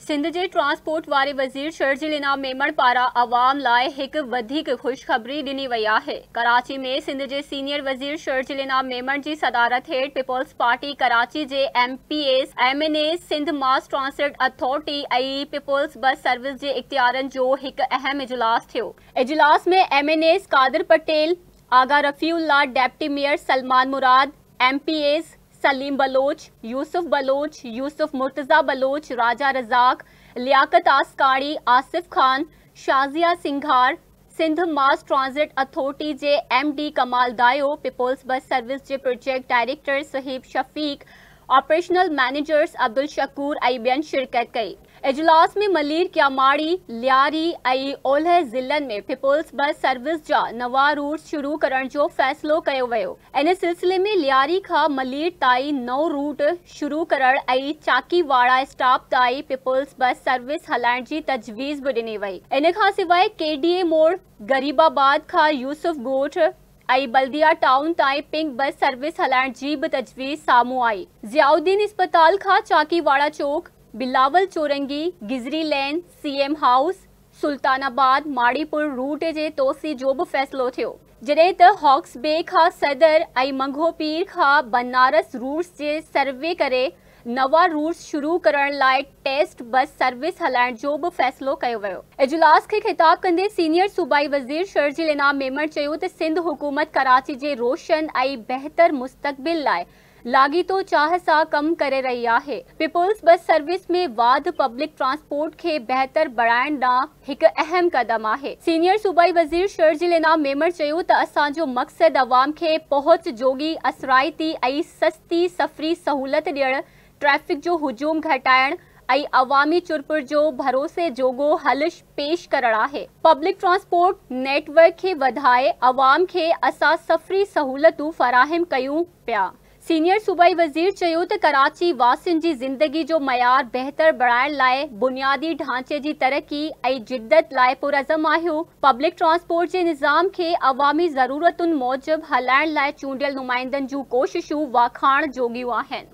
सिंध जे transport वारे वज़ीर शर्जील इनाम मेमण पारां अवाम लाइ हिक वधीक ख़ुशख़बरी ॾिनी वई आहे। कराची में सिंध जे सीनियर वज़ीर शर्जील इनाम मेमण जी सदारत हेठ पीपल्स पार्टी कराची जे MPAs, MNAs, Sindh mass transit authority ऐं पीपल्स बस सर्विस जे इख्तियारनि जो हिक अहम इजलास थियो। इजलास में MNAs Qadir Patel, Agha Rafiullah, deputy mayor Salman Murad, MPAs Saleem Baloch, Yousuf Baloch, Yousuf Murtaza Baloch, Raja Razzaq, Liaquat Askani, Asif Khan, Shazia Singhar, Sindh mass transit authority जे MD Kamal Dayo, Peoples bus service जे project director Sahib Shafiq, operational managers Abdul शकूर ऐं ॿियनि शिरकत कई। इजलास में मलीर, क्यामाड़ी, लियारी ऐं ओलह ज़िलनि में पीपल्स बस सर्विस जा नवा रूट शुरू करण जो फ़ैसिलो कयो वियो। इन सिलसिले में लियारी खां मलीर ताईं नओं रूट शुरू करण ऐं चाकीवाड़ा स्टॉप ताईं पीपल्स बस सर्विस हलाइण जी तजवीज़ बि ॾिनी वई। इन खां सवाइ KDA मोड़, गरीबाबाद खां यूसुफ ॻोठ ऐं बल्दिया टाउन ताईं पिंक बस सर्विस हलाइण जी बि तजवीज़ साम्हूं आई। ज़ियाउद्दीन अस्पताल खां Chakiwara Chowk, Bilawal Chowrangi, Gizri lane, CM house, Sultanabad, Maripur route जे तोसी जो बि फ़ैसिलो थियो। जॾहिं त हॉक्स बे खां सदर ऐं मंघो पीर खां बनारस रूट्स जे सर्वे करे नवा रूट शुरू करण लाइ टेस्ट बस सर्विस हलाइण जो बि फ़ैसिलो कयो वियो। इजलास खे ख़िताब कंदे सीनियर सूबाई वज़ीर शर्जील इनाम मेमण चयो त सिंध हुकूमत कराची जे रोशन ऐं बहितर मुस्तक़बिल लाइ लाॻीतो चाह सां कम करे रही आहे। पीपल्स बस सर्विस में वाध पब्लिक ट्रांसपोर्ट खे बहितर बणाइण ॾांहुं हिकु अहम क़दम आहे। सीनियर सूबाई वज़ीर शर्जील इनाम मेमण चयो त असांजो मक़सद अवाम खे पहुच जोगी, असराइती ऐं सस्ती सफ़री सहूलत ॾियण, ट्रैफिक जो हुजूम घटाइण ऐं अवामी चुरपुर जो भरोसे जोगो हल पेश करण आहे। पब्लिक ट्रांसपोर्ट नेटवर्क खे वधाए अवाम खे असां सफ़री सहूलतूं फ़राहम कयूं पिया। सीनियर सूबाई वज़ीर चयो त कराची वासियुनि जी ज़िंदगी जो मयार बहितर बणाइण लाइ बुनियादी ढांचे जी तरक़ी ऐं जिद्दत लाइ पुरज़म आहियूं। पब्लिक ट्रांसपोर्ट जे निज़ाम खे अवामी ज़रूरतुनि मूजिबि हलाइण लाइ चूंडियल नुमाइंदनि जूं कोशिशूं वाखाण जोगियूं आहिनि।